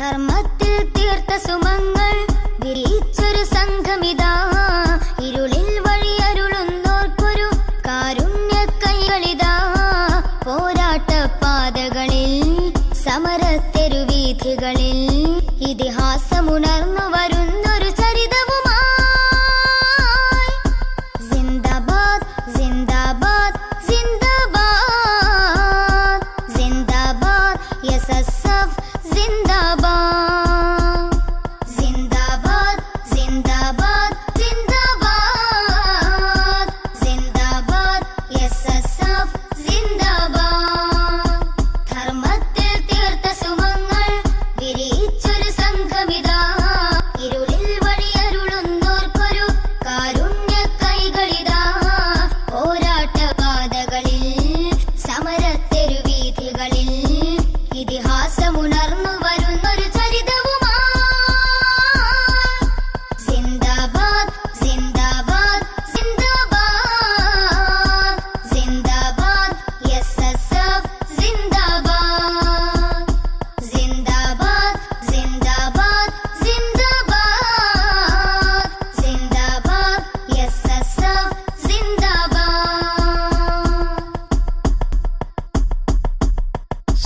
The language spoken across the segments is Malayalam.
ധർമ്മത്തിൽ തീർത്ത സുമങ്ങൾ വിരിച്ചൊരു സംഘമിതാ. ഇരുളിൽ വഴിയരുളുന്നോർക്കൊരു കാരുണ്യ കൈകളിതാ. പോരാട്ട പാതകളിൽ സമരത്തെരുവീഥികളിൽ ഇതിഹാസമുണർന്നു വരുന്നൊരു ചരിതവുമായി. സിന്ദാബാദ് സിന്ദാബാദ് സിന്ദാബാദ് സിന്ദാബാദ് എസ്എസ്എഫ് സിന്ദാബാദ്. സിന്ദാബാദ് സിന്ദാബാദ് സിന്ദാബാദ് സിന്ദാബാദ് എസ്എസ്എഫ് സിന്ദാബാദ്. ധർമ്മത്തിൽ തീർത്ത സുമങ്ങൾ വിരിച്ചൊരു സംഘമിതാ. ഇരുളിൽ വഴിയരുളുന്നോർക്കൊരു കാരുണ്യ കൈകളിതാ. പോരാട്ട പാതകളിൽ സമരത്തെരുവീഥികളിൽ ഇതിഹാസമുണർന്നു വരുന്നൊരു ചരിതവുമായി. സിന്ദാബാദ് സിന്ദാബാദ് സിന്ദാബാദ് സിന്ദാബാദ് എസ്എസ്എഫ് സിന്ദാബാദ്. സിന്ദാബാദ് സിന്ദാബാദ് സിന്ദാബാദ് സിന്ദാബാദ് എസ്എസ്എഫ് സിന്ദാബാദ്.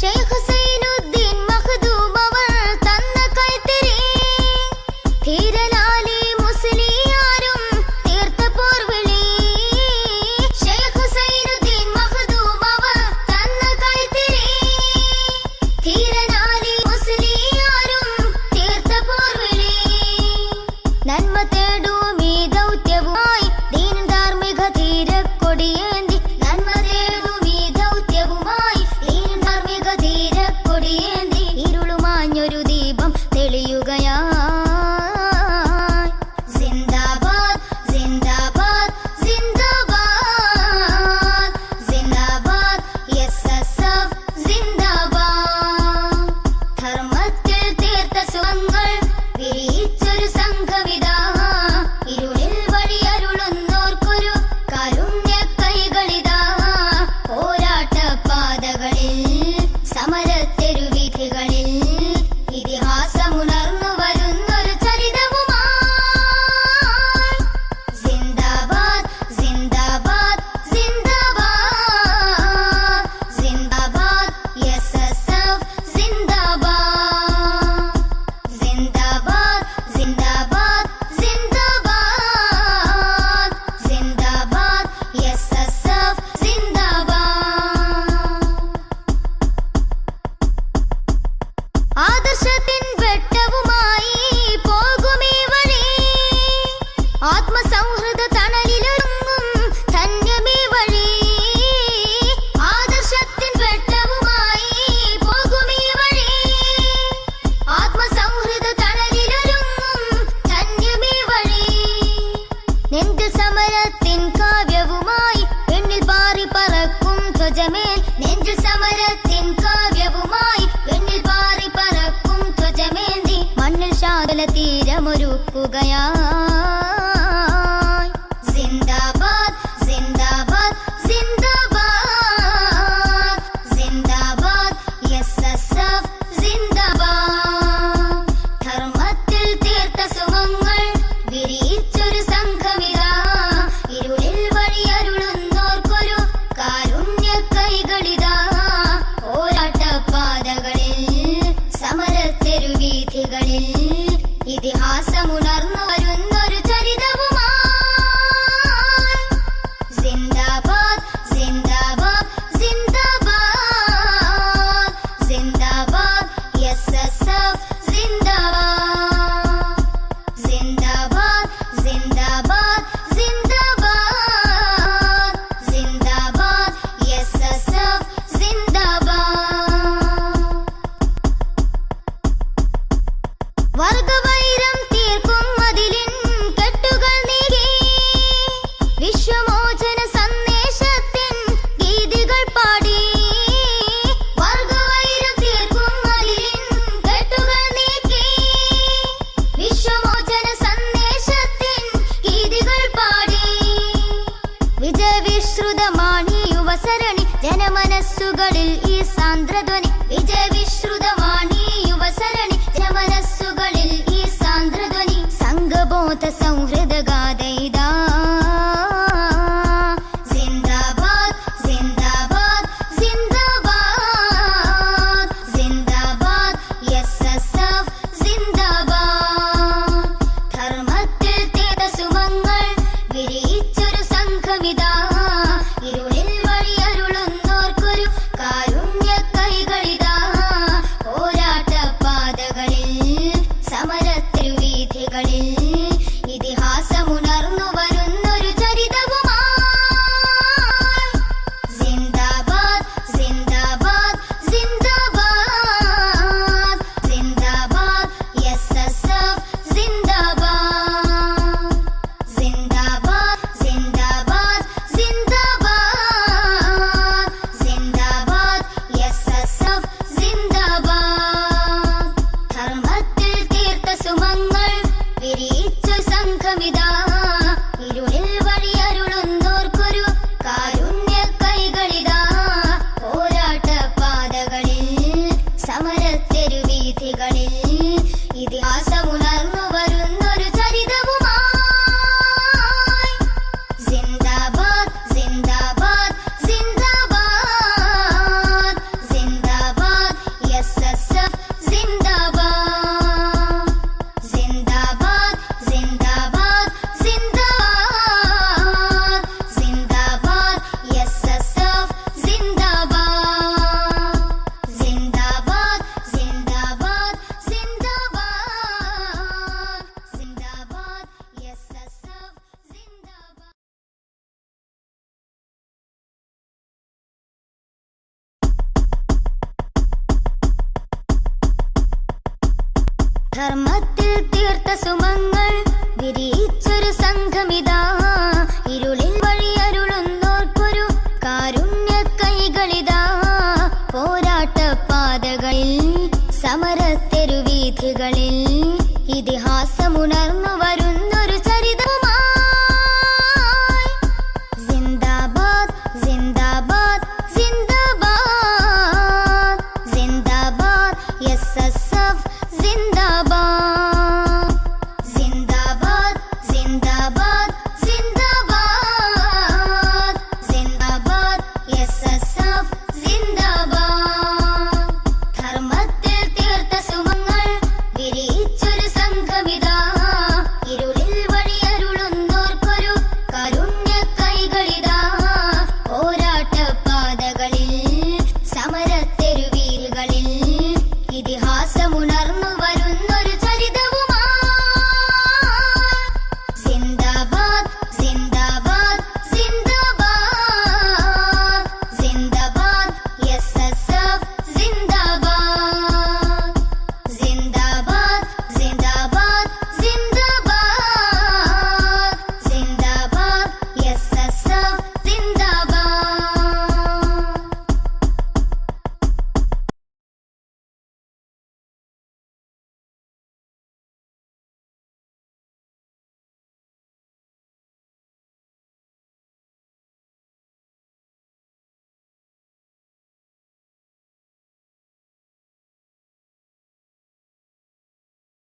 ശൈഖ് സൈനുദ്ദീൻ മഖ്ദൂം അവർ തന്ന കൈത്തിരി. ധീരലാലി മുസ്ലിയാരും തീർത്ത പോർവിളി. ശൈഖ് സൈനുദ്ദീൻ മഖ്ദൂം അവർ തന്ന കൈത്തിരി. ധീരലാലി മുസ്ലിയാരും തീർത്ത പോർവിളി. നന്മ തേടും ഈ ദൗത്യവുമായി ദീൻ ധാർമ്മിക ധീരക്കൊടിയേന്തി. നന്മ തേടും ഈ ദൗത്യവുമായി ദീൻ ധാർമ്മിക ധീരക്കൊടിയേന്തി. ഇരുളുമാഞ്ഞൊരു ദീപം തെളിയുകയായി. സിന്ദാബാദ് സിന്ദാബാദ് സിന്ദാബാദ് സിന്ദാബാദ് എസ്എസ്എഫ് സിന്ദാബാദ്. ധർമ്മത്തിൽ തീർത്ത സുമങ്ങൾ വിരിച്ചൊരു സംഘമിതാ. ഇരുളിൽ വഴിയരുളുന്നോർക്കൊരു കാരുണ്യ കൈകളിതാ. പോരാട്ട പാതകളിൽ സമരത്തെരുവീഥികളിൽ ഇതിഹാസമുണർന്നു വരുന്നൊരു ചരിതവുമായി. സിന്ദാബാദ് സിന്ദാബാദ് സിന്ദാബാദ് സിന്ദാബാദ് എസ്എസ്എഫ് സിന്ദാബാദ്. സിന്ദാബാദ് സിന്ദാബാദ് സിന്ദാബാദ് സിന്ദാബാദ് എസ്എസ്എഫ് സിന്ദാബാദ്. ആദർശത്തിൻ വെട്ടവുമായി പോകുമീ വഴി. ആത്മസൗഹൃദ തണലിലൊരുങ്ങും ധന്യമീ വഴി. ആദർശത്തിൻ വെട്ടവുമായി പോകുമീ വഴി. ആത്മസൗഹൃദ തണലിലൊരുങ്ങും ധന്യമീ വഴി. നെഞ്ചിൽ സമരത്തിൻ കാവ്യവുമായി പെണ്ണിൽ പാറി പറക്കും ധ്വജമേൽ. നെഞ്ചിൽ സമരത്തിൻ കാവ്യവുമായി പെണ്ണിൽ പാറി പറക്കും ധ്വജമേന്തി. മണ്ണിൽ ശാതല തീരമൊരുക്കുകയായി. സിന്ദാബാദ് സിന്ദാബാദ് സിന്ദാബാദ് സിന്ദാബാദ് എസ്എസ്എഫ് സിന്ദാബാദ്. ധർമ്മത്തിൽ തീർത്ത സുമങ്ങൾ വിരിച്ചൊരു സംഘമിതാ. ഇരുളിൽ വഴിയരുളുന്നോർക്കൊരു കാരുണ്യ കൈകളിതാ. പോരാട്ട പാതകളിൽ സമരത്തെരുവീഥികളിൽ ഇതിഹാസമുണർന്നു വരുന്നൊരു ചരിതവുമായി. സിന്ദാബാദ് സിന്ദാബാദ് സിന്ദാബാദ് സിന്ദാബാദ് എസ്എസ്എഫ് സിന്ദാബാദ്. സിന്ദാബാദ് സിന്ദാബാദ് സിന്ദാബാദ് സിന്ദാബാദ് എസ്എസ്എഫ് സിന്ദാബാദ്. വർഗവൈരം തീർക്കും മതിലിൻ കെട്ടുകൾ നീക്കി. വിശ്വമോചന സന്ദേശത്തിൻ ഗീതികൾ പാടി. വർഗവൈരം തീർക്കും മതിലിൻ കെട്ടുകൾ നീക്കി. വിശ്വമോചന സന്ദേശത്തിൻ ഗീതികൾ പാടി. വിജയവിശ്രുതമാണീ യുവസരണി. ജനമനസ്സുകളിൽ ഈ സാന്ദ്രധ്വനി. വിജയവിശ്രുതമാണീ യുവസരണി. പരമോന്നത സൗഹൃദഗാഥയിതാ. സിന്ദാബാദ് സിന്ദാബാദ് സിന്ദാബാദ് സിന്ദാബാദ് എസ്എസ്എഫ് സിന്ദാബാദ്. ധർമ്മത്തിൽ തീർത്ത സുമങ്ങൾ വിരിയിച്ചൊരു സംഘമിതാ. ഇരുളിൽ വഴിയരുളുന്നോർക്കൊരു കാരുണ്യ കൈകളിതാ. പോരാട്ട പാതകളിൽ സമരത്തിരുവീഥികളിൽ ഇതിഹാസമുണർന്നു വരുന്നൊരു ചരിതവുമായി. സിന്ദാബാദ് സിന്ദാബാദ് സിന്ദാബാദ് സിന്ദാബാദ് എസ്എസ്എഫ് സിന്ദാബാദ്. സിന്ദാബാദ് സിന്ദാബാദ് സിന്ദാബാദ് സിന്ദാബാദ് എസ്എസ്എഫ് സിന്ദാബാദ്. ധർമ്മത്തിൽ തീർത്ത സുമങ്ങൾ വിരിയിച്ച സംഘമിതാ. ഇരുളിൽ വഴിയരുളുന്നോർക്കൊരു കാരുണ്യ കൈകളിതാ. പോരാട്ട പാതകളിൽ സമരത്തെരുവീഥികളിൽ ഇതിഹാസമുണർന്നു വരുന്നൊരു ചരിതവുമായി. സിന്ദാബാദ് സിന്ദാബാദ് സിന്ദാബാദ് സിന്ദാബാദ് എസ്എസ്എഫ് സിന്ദാബാദ്. സിന്ദാബാദ് സിന്ദാബാദ് സിന്ദാബാദ് സിന്ദാബാദ് എസ്എസ്എഫ് സിന്ദാബാദ്. സിന്ദാബാദ് സിന്ദാബാദ് സിന്ദാബാദ് സിന്ദാബാദ് എസ്എസ്എഫ് സിന്ദാബാദ്. ധർമ്മത്തിൽ തീർത്ത സുമങ്ങൾ വിരിയിച്ചൊരു സംഘ